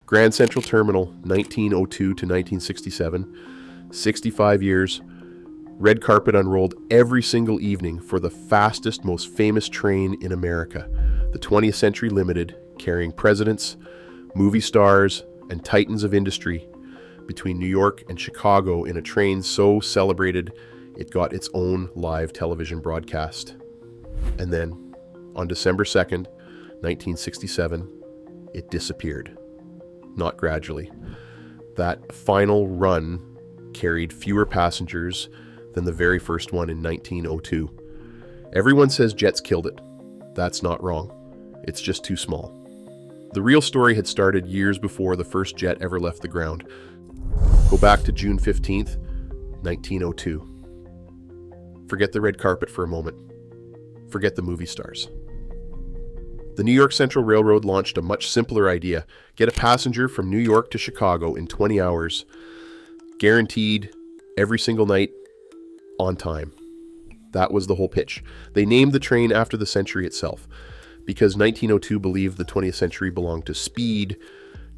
Grand Central Terminal, 1902 to 1967. 65 years. Red carpet unrolled every single evening for the fastest, most famous train in America, the 20th Century Limited, carrying presidents, movie stars, and titans of industry between New York and Chicago in a train so celebrated it got its own live television broadcast. And then, on December 2nd, 1967, it disappeared. Not gradually. That final run carried fewer passengers than the very first one in 1902. Everyone says jets killed it. That's not wrong. It's just too small. The real story had started years before the first jet ever left the ground. Go back to June 15th, 1902. Forget the red carpet for a moment. Forget the movie stars. The New York Central Railroad launched a much simpler idea. Get a passenger from New York to Chicago in 20 hours. Guaranteed, every single night, on time. That was the whole pitch. They named the train after the century itself, because 1902 believed the 20th century belonged to speed,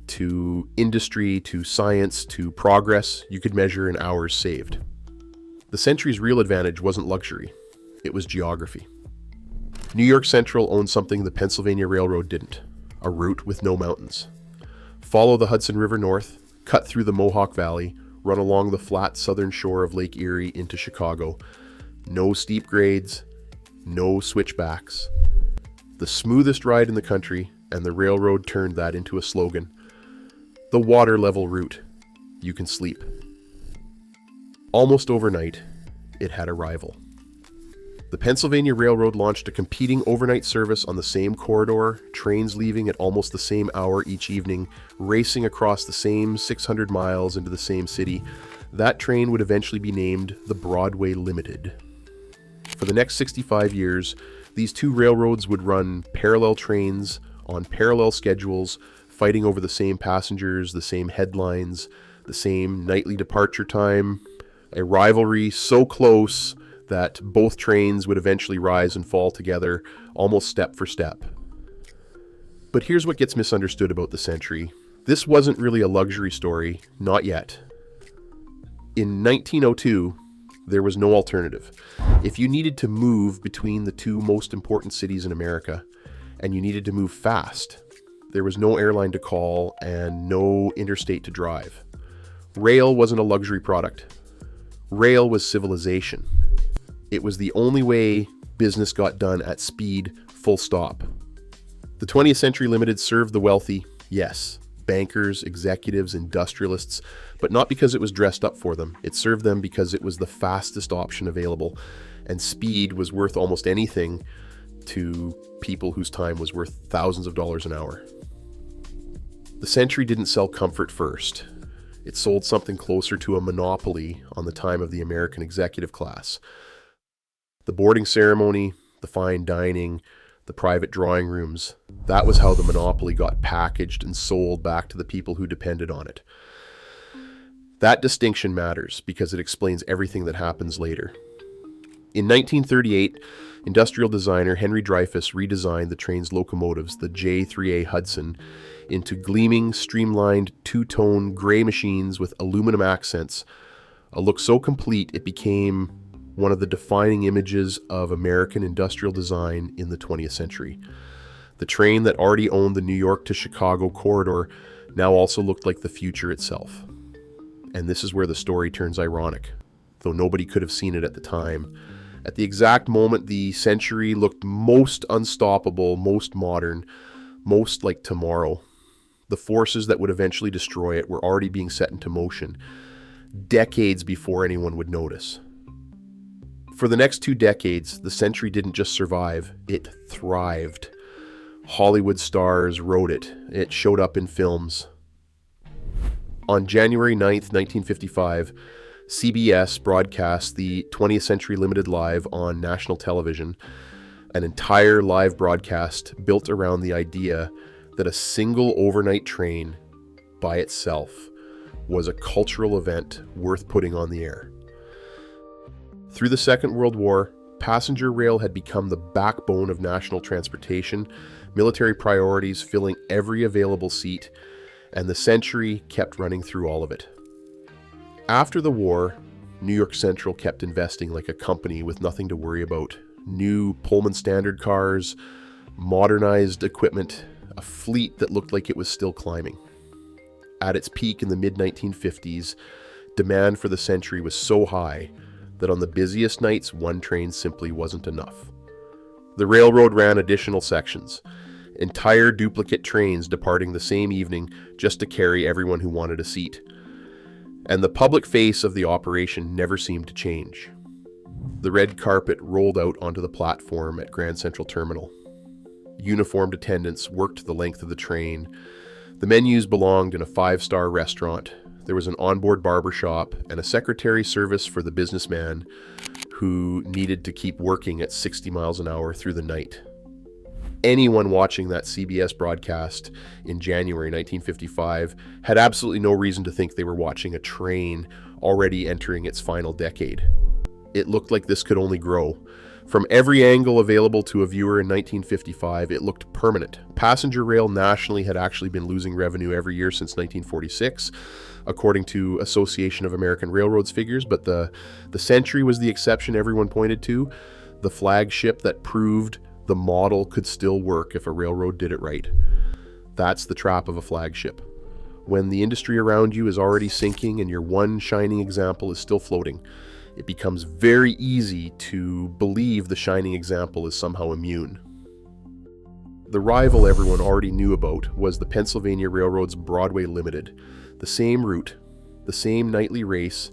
to industry, to science, to progress. You could measure in hours saved. The century's real advantage wasn't luxury. It was geography. New York Central owned something the Pennsylvania Railroad didn't, a route with no mountains. Follow the Hudson River north, cut through the Mohawk Valley, run along the flat southern shore of Lake Erie into Chicago. No steep grades, no switchbacks. The smoothest ride in the country, and the railroad turned that into a slogan. The water level route. You can sleep. Almost overnight, it had a rival. The Pennsylvania Railroad launched a competing overnight service on the same corridor, trains leaving at almost the same hour each evening, racing across the same 600 miles into the same city. That train would eventually be named the Broadway Limited. For the next 65 years, these two railroads would run parallel trains on parallel schedules, fighting over the same passengers, the same headlines, the same nightly departure time, a rivalry so close that both trains would eventually rise and fall together, almost step for step. But here's what gets misunderstood about the century. This wasn't really a luxury story, not yet. In 1902, there was no alternative. If you needed to move between the two most important cities in America, and you needed to move fast, there was no airline to call and no interstate to drive. Rail wasn't a luxury product. Rail was civilization. It was the only way business got done at speed, full stop. The 20th Century Limited served the wealthy, yes, bankers, executives, industrialists, but not because it was dressed up for them. It served them because it was the fastest option available, and speed was worth almost anything to people whose time was worth thousands of dollars an hour. The Century didn't sell comfort first. It sold something closer to a monopoly on the time of the American executive class. The boarding ceremony, the fine dining, the private drawing rooms, that was how the monopoly got packaged and sold back to the people who depended on it. That distinction matters because it explains everything that happens later. In 1938, industrial designer Henry Dreyfuss redesigned the train's locomotives, the J3A Hudson, into gleaming, streamlined, two-tone gray machines with aluminum accents, a look so complete it became one of the defining images of American industrial design in the 20th century. The train that already owned the New York to Chicago corridor now also looked like the future itself. And this is where the story turns ironic, though nobody could have seen it at the time. At the exact moment the century looked most unstoppable, most modern, most like tomorrow, the forces that would eventually destroy it were already being set into motion, decades before anyone would notice. For the next 2 decades, the century didn't just survive, it thrived. Hollywood stars wrote it. It showed up in films. On January 9th, 1955, CBS broadcast the 20th Century Limited live on national television, an entire live broadcast built around the idea that a single overnight train by itself was a cultural event worth putting on the air. Through the Second World War, passenger rail had become the backbone of national transportation, military priorities filling every available seat, and the Century kept running through all of it. After the war, New York Central kept investing like a company with nothing to worry about. New Pullman standard cars, modernized equipment, a fleet that looked like it was still climbing. At its peak in the mid-1950s, demand for the Century was so high that on the busiest nights, one train simply wasn't enough. The railroad ran additional sections, entire duplicate trains departing the same evening just to carry everyone who wanted a seat. And the public face of the operation never seemed to change. The red carpet rolled out onto the platform at Grand Central Terminal. Uniformed attendants worked the length of the train. The menus belonged in a 5-star restaurant. There was an onboard barber shop and a secretary service for the businessman who needed to keep working at 60 miles an hour through the night. Anyone watching that CBS broadcast in January 1955 had absolutely no reason to think they were watching a train already entering its final decade. It looked like this could only grow. From every angle available to a viewer in 1955, it looked permanent. Passenger rail nationally had actually been losing revenue every year since 1946, according to Association of American Railroads figures, but the Century was the exception everyone pointed to, the flagship that proved the model could still work if a railroad did it right. That's the trap of a flagship. When the industry around you is already sinking and your one shining example is still floating, it becomes very easy to believe the shining example is somehow immune. The rival everyone already knew about was the Pennsylvania Railroad's Broadway Limited. The same route, the same nightly race,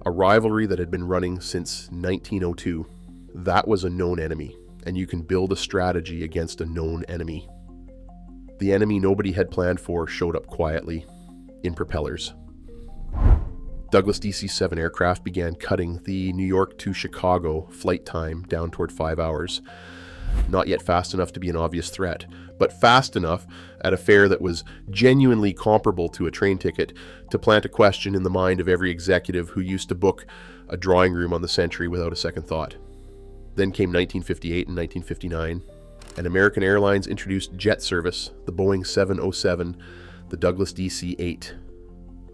a rivalry that had been running since 1902. That was a known enemy, and you can build a strategy against a known enemy. The enemy nobody had planned for showed up quietly in propellers. Douglas DC-7 aircraft began cutting the New York to Chicago flight time down toward 5 hours. Not yet fast enough to be an obvious threat, but fast enough at a fare that was genuinely comparable to a train ticket to plant a question in the mind of every executive who used to book a drawing room on the Century without a second thought. Then came 1958 and 1959, and American Airlines introduced jet service, the Boeing 707, the Douglas DC-8.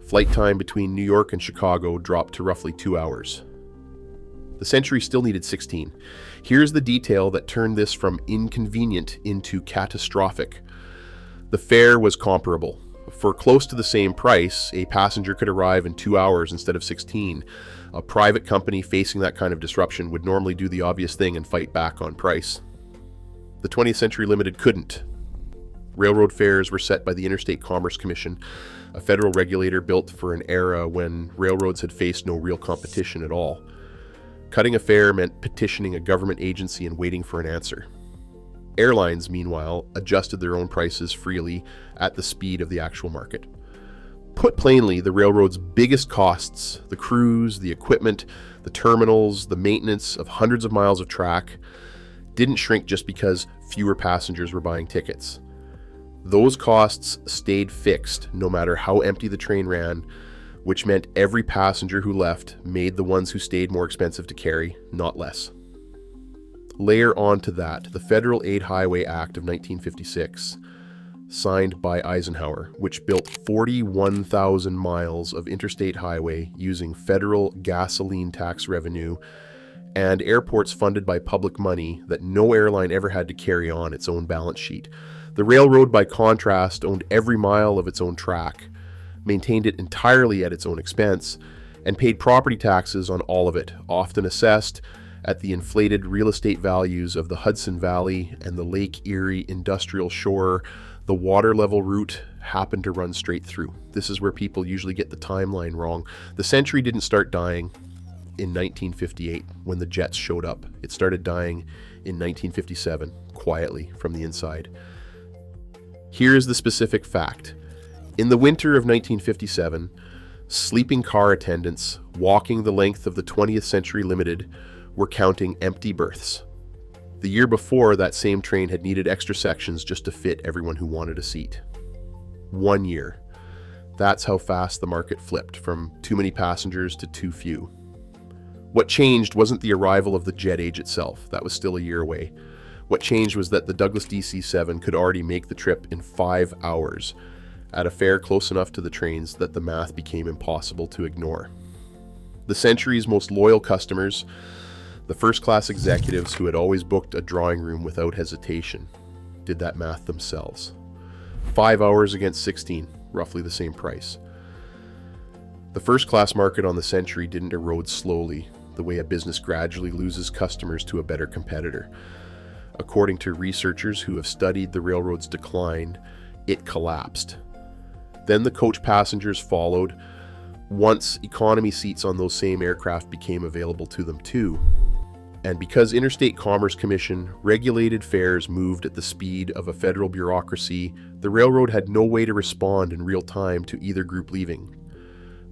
Flight time between New York and Chicago dropped to roughly 2 hours. The Century still needed 16. Here's the detail that turned this from inconvenient into catastrophic. The fare was comparable. For close to the same price, a passenger could arrive in 2 hours instead of 16. A private company facing that kind of disruption would normally do the obvious thing and fight back on price. The 20th Century Limited couldn't. Railroad fares were set by the Interstate Commerce Commission, a federal regulator built for an era when railroads had faced no real competition at all. Cutting a fare meant petitioning a government agency and waiting for an answer. Airlines, meanwhile, adjusted their own prices freely at the speed of the actual market. Put plainly, the railroad's biggest costs, the crews, the equipment, the terminals, the maintenance of hundreds of miles of track, didn't shrink just because fewer passengers were buying tickets. Those costs stayed fixed no matter how empty the train ran, which meant every passenger who left made the ones who stayed more expensive to carry, not less. Layer on to that the Federal Aid Highway Act of 1956, signed by Eisenhower, which built 41,000 miles of interstate highway using federal gasoline tax revenue and airports funded by public money that no airline ever had to carry on its own balance sheet. The railroad, by contrast, owned every mile of its own track, maintained it entirely at its own expense, and paid property taxes on all of it, often assessed at the inflated real estate values of the Hudson Valley and the Lake Erie industrial shore. The water level route happened to run straight through. This is where people usually get the timeline wrong. The Century didn't start dying in 1958 when the jets showed up. It started dying in 1957, quietly from the inside. Here's the specific fact. In the winter of 1957, sleeping car attendants walking the length of the 20th Century Limited were counting empty berths. The year before, that same train had needed extra sections just to fit everyone who wanted a seat. 1 year. That's how fast the market flipped from too many passengers to too few. What changed wasn't the arrival of the jet age itself. That was still a year away. What changed was that the Douglas DC-7 could already make the trip in 5 hours. at a fare close enough to the trains that the math became impossible to ignore. The Century's most loyal customers, the first-class executives who had always booked a drawing room without hesitation, did that math themselves. 5 hours against 16, roughly the same price. The first-class market on the Century didn't erode slowly, the way a business gradually loses customers to a better competitor. According to researchers who have studied the railroad's decline, it collapsed. Then the coach passengers followed, once economy seats on those same aircraft became available to them too. And because Interstate Commerce Commission regulated fares moved at the speed of a federal bureaucracy, the railroad had no way to respond in real time to either group leaving.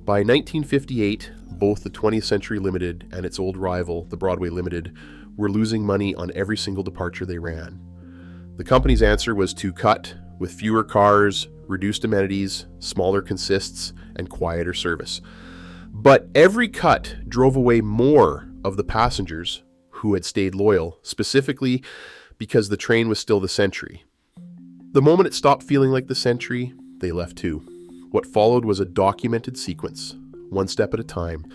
By 1958, both the 20th Century Limited and its old rival, the Broadway Limited, were losing money on every single departure they ran. The company's answer was to cut, with fewer cars, reduced amenities, smaller consists, and quieter service. But every cut drove away more of the passengers who had stayed loyal, specifically because the train was still the Century. The moment it stopped feeling like the Century, they left too. What followed was a documented sequence, one step at a time.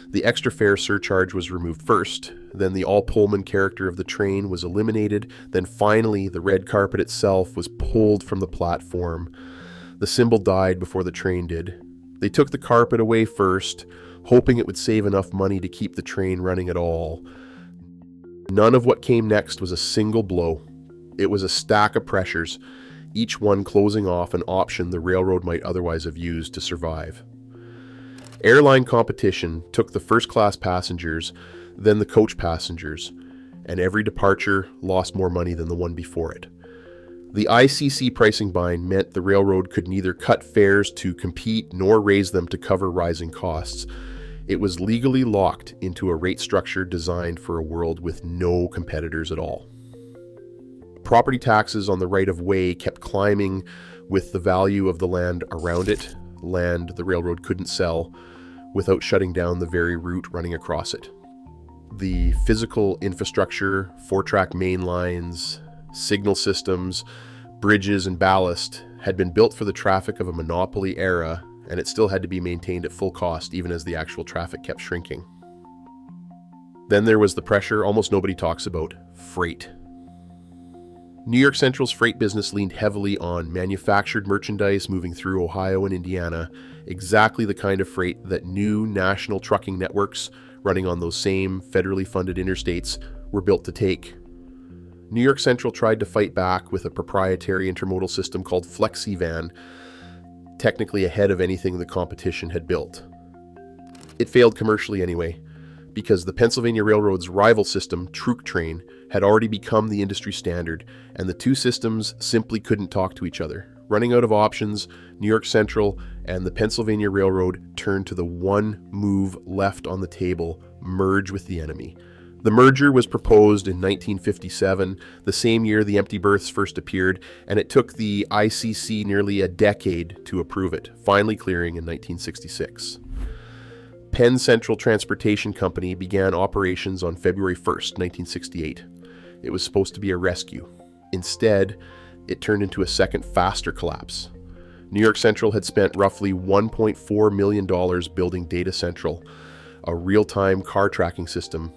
The extra fare surcharge was removed first, then the all-Pullman character of the train was eliminated, then finally the red carpet itself was pulled from the platform. The symbol died before the train did. They took the carpet away first, hoping it would save enough money to keep the train running at all. None of what came next was a single blow. It was a stack of pressures, each one closing off an option the railroad might otherwise have used to survive. Airline competition took the first-class passengers, then the coach passengers, and every departure lost more money than the one before it. The ICC pricing bind meant the railroad could neither cut fares to compete nor raise them to cover rising costs. It was legally locked into a rate structure designed for a world with no competitors at all. Property taxes on the right-of-way kept climbing with the value of the land around it, land the railroad couldn't sell, without shutting down the very route running across it. The physical infrastructure, 4-track main lines, signal systems, bridges, and ballast had been built for the traffic of a monopoly era, and it still had to be maintained at full cost even as the actual traffic kept shrinking. Then there was the pressure almost nobody talks about, freight. New York Central's freight business leaned heavily on manufactured merchandise moving through Ohio and Indiana, exactly the kind of freight that new national trucking networks running on those same federally funded interstates were built to take. New York Central tried to fight back with a proprietary intermodal system called FlexiVan, technically ahead of anything the competition had built. It failed commercially anyway, because the Pennsylvania Railroad's rival system, Truk Train, had already become the industry standard, and the two systems simply couldn't talk to each other. Running out of options, New York Central and the Pennsylvania Railroad turned to the one move left on the table: merge with the enemy. The merger was proposed in 1957, the same year the empty berths first appeared, and it took the ICC nearly a decade to approve it, finally clearing in 1966. Penn Central Transportation Company began operations on February 1st, 1968. It was supposed to be a rescue. Instead, it turned into a second, faster collapse. New York Central had spent roughly $1.4 million building Data Central, a real-time car tracking system,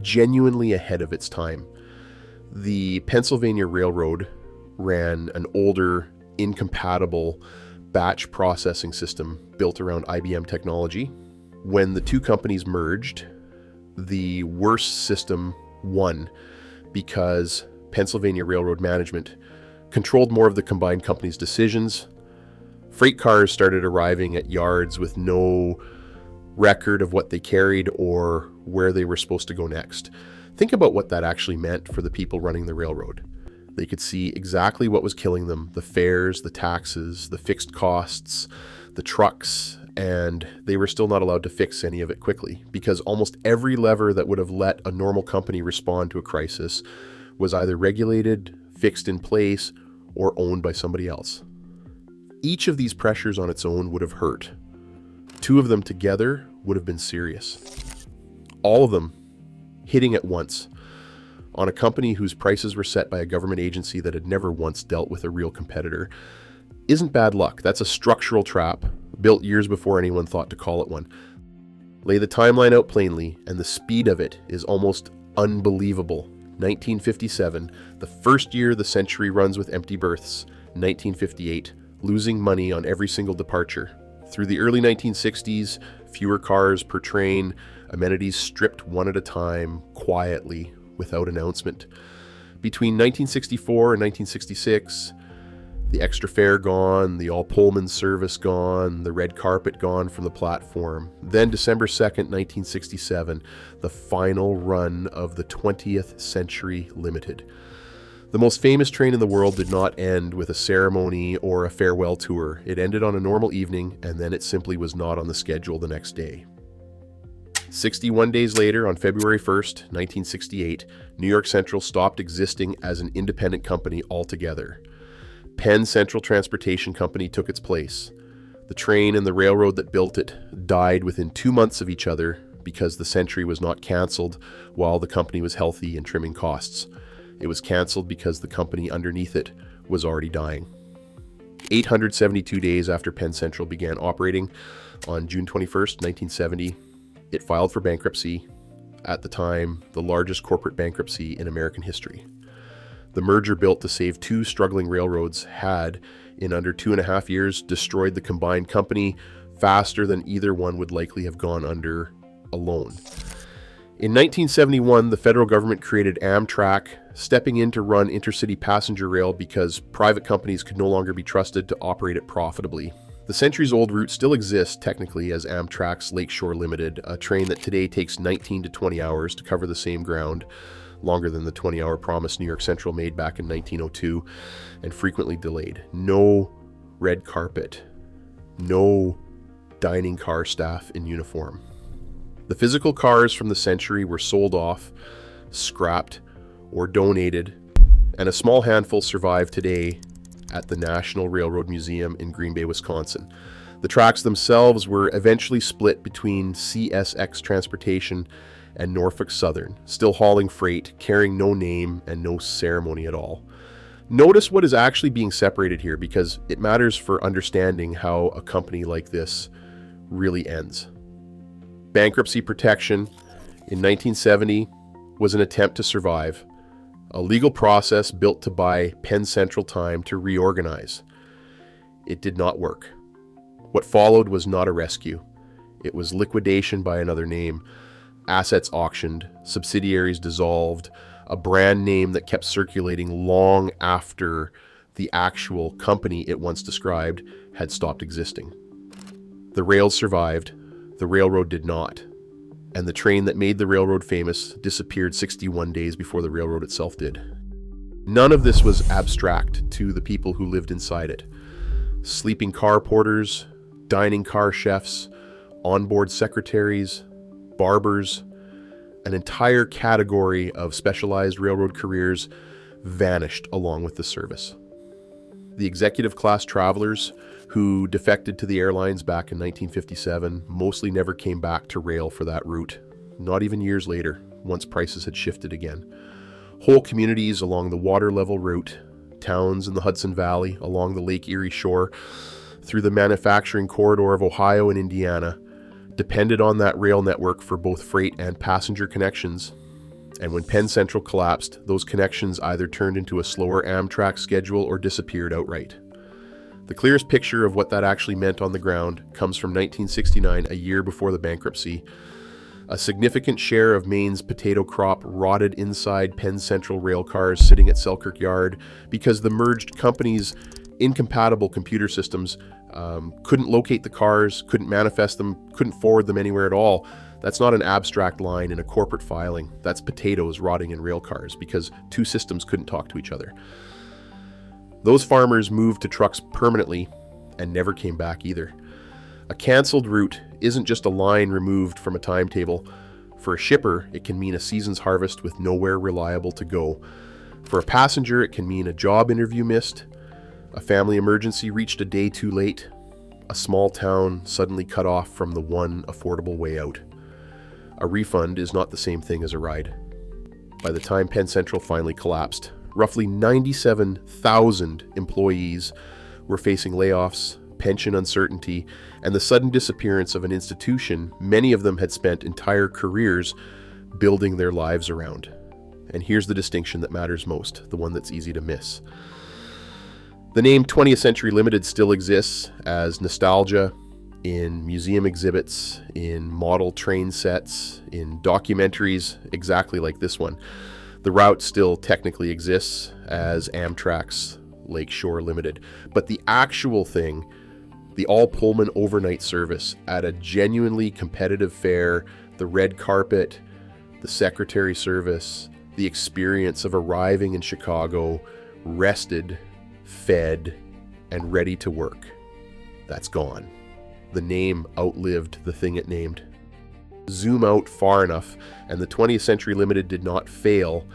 genuinely ahead of its time. The Pennsylvania Railroad ran an older, incompatible batch processing system built around IBM technology. When the two companies merged, the worst system won because Pennsylvania Railroad management controlled more of the combined company's decisions. Freight cars started arriving at yards with no record of what they carried or where they were supposed to go next. Think about what that actually meant for the people running the railroad. They could see exactly what was killing them: the fares, the taxes, the fixed costs, the trucks, and they were still not allowed to fix any of it quickly because almost every lever that would have let a normal company respond to a crisis was either regulated, fixed in place, or owned by somebody else. Each of these pressures on its own would have hurt. Two of them together would have been serious. All of them hitting at once on a company whose prices were set by a government agency that had never once dealt with a real competitor. isn't bad luck. That's a structural trap, built years before anyone thought to call it one. Lay the timeline out plainly, and the speed of it is almost unbelievable. 1957, the first year the century runs with empty berths. 1958, losing money on every single departure. Through the early 1960s, fewer cars per train, amenities stripped one at a time, quietly, without announcement. Between 1964 and 1966, the extra fare gone, the all Pullman service gone, the red carpet gone from the platform. Then December 2nd, 1967, the final run of the 20th Century Limited. The most famous train in the world did not end with a ceremony or a farewell tour. It ended on a normal evening, and then it simply was not on the schedule the next day. 61 days later, on February 1st, 1968, New York Central stopped existing as an independent company altogether. Penn Central Transportation Company took its place. The train and the railroad that built it died within 2 months of each other because the Century was not cancelled while the company was healthy and trimming costs. It was cancelled because the company underneath it was already dying. 872 days after Penn Central began operating, on June 21st, 1970, it filed for bankruptcy, at the time the largest corporate bankruptcy in American history. The merger built to save two struggling railroads had, in under 2.5 years, destroyed the combined company faster than either one would likely have gone under alone. In 1971, the federal government created Amtrak, stepping in to run intercity passenger rail because private companies could no longer be trusted to operate it profitably. The centuries-old route still exists technically as Amtrak's Lakeshore Limited, a train that today takes 19 to 20 hours to cover the same ground, longer than the 20-hour promise New York Central made back in 1902, and frequently delayed. No red carpet, no dining car staff in uniform. The physical cars from the Century were sold off, scrapped, or donated, and a small handful survive today at the National Railroad Museum in Green Bay, Wisconsin. The tracks themselves were eventually split between CSX Transportation and Norfolk Southern, still hauling freight, carrying no name and no ceremony at all. Notice what is actually being separated here, because it matters for understanding how a company like this really ends. Bankruptcy protection in 1970 was an attempt to survive, a legal process built to buy Penn Central time to reorganize. It did not work. What followed was not a rescue. It was liquidation by another name, assets auctioned, subsidiaries dissolved, a brand name that kept circulating long after the actual company it once described had stopped existing. The rails survived, the railroad did not, and the train that made the railroad famous disappeared 61 days before the railroad itself did. None of this was abstract to the people who lived inside it. Sleeping car porters, dining car chefs, onboard secretaries, barbers, an entire category of specialized railroad careers vanished along with the service. The executive class travelers who defected to the airlines back in 1957 mostly never came back to rail for that route, not even years later, once prices had shifted again. Whole communities along the water level route, towns in the Hudson Valley, along the Lake Erie shore, through the manufacturing corridor of Ohio and Indiana, depended on that rail network for both freight and passenger connections. And when Penn Central collapsed, those connections either turned into a slower Amtrak schedule or disappeared outright. The clearest picture of what that actually meant on the ground comes from 1969, a year before the bankruptcy. A significant share of Maine's potato crop rotted inside Penn Central rail cars sitting at Selkirk Yard because the merged companies' incompatible computer systems couldn't locate the cars, couldn't manifest them, couldn't forward them anywhere at all. That's not an abstract line in a corporate filing. That's potatoes rotting in rail cars because two systems couldn't talk to each other. Those farmers moved to trucks permanently and never came back either. A canceled route isn't just a line removed from a timetable. For a shipper, it can mean a season's harvest with nowhere reliable to go. For a passenger, it can mean a job interview missed, a family emergency reached a day too late, a small town suddenly cut off from the one affordable way out. A refund is not the same thing as a ride. By the time Penn Central finally collapsed, roughly 97,000 employees were facing layoffs, pension uncertainty, and the sudden disappearance of an institution many of them had spent entire careers building their lives around. And here's the distinction that matters most, the one that's easy to miss. The name 20th Century Limited still exists as nostalgia in museum exhibits, in model train sets, in documentaries exactly like this one. The route still technically exists as Amtrak's Lakeshore Limited, but the actual thing, the all-Pullman overnight service at a genuinely competitive fare, the red carpet, the secretary service, the experience of arriving in Chicago, rested, fed, and ready to work, that's gone. The name outlived the thing it named. Zoom out far enough, and the 20th Century Limited did not fail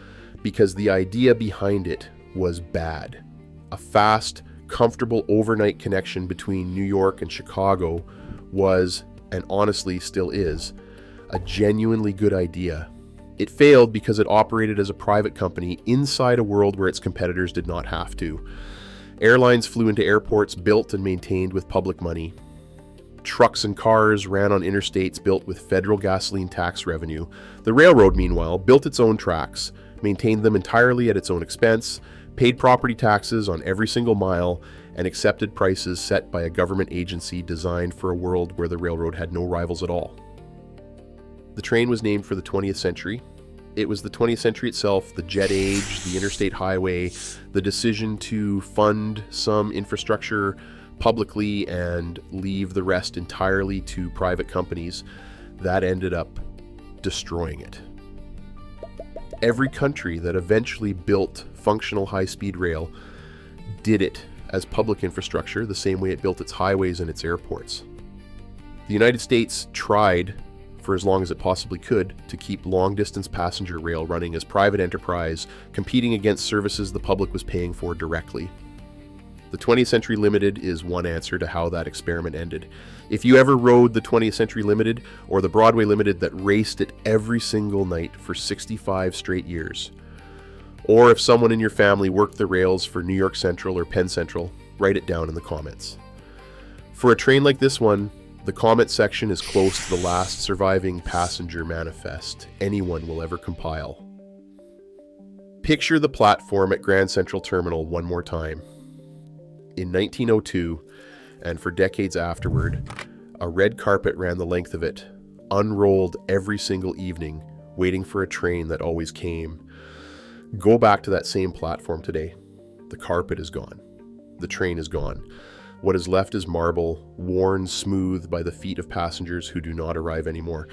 because the idea behind it was bad. A fast, comfortable overnight connection between New York and Chicago was, and honestly still is, a genuinely good idea. It failed because it operated as a private company inside a world where its competitors did not have to. Airlines flew into airports built and maintained with public money. Trucks and cars ran on interstates built with federal gasoline tax revenue. The railroad, meanwhile, built its own tracks, maintained them entirely at its own expense, paid property taxes on every single mile, and accepted prices set by a government agency designed for a world where the railroad had no rivals at all. The train was named for the 20th century. It was the 20th century itself, the jet age, the interstate highway, the decision to fund some infrastructure publicly and leave the rest entirely to private companies, that ended up destroying it. Every country that eventually built functional high-speed rail did it as public infrastructure the same way it built its highways and its airports. The United States tried for as long as it possibly could to keep long-distance passenger rail running as private enterprise, competing against services the public was paying for directly. The 20th Century Limited is one answer to how that experiment ended. If you ever rode the 20th Century Limited or the Broadway Limited that raced it every single night for 65 straight years, or if someone in your family worked the rails for New York Central or Penn Central, write it down in the comments. For a train like this one, the comment section is close to the last surviving passenger manifest anyone will ever compile. Picture the platform at Grand Central Terminal one more time. In 1902, and for decades afterward, a red carpet ran the length of it, unrolled every single evening, waiting for a train that always came. Go back to that same platform today. The carpet is gone. The train is gone. What is left is marble, worn smooth by the feet of passengers who do not arrive anymore.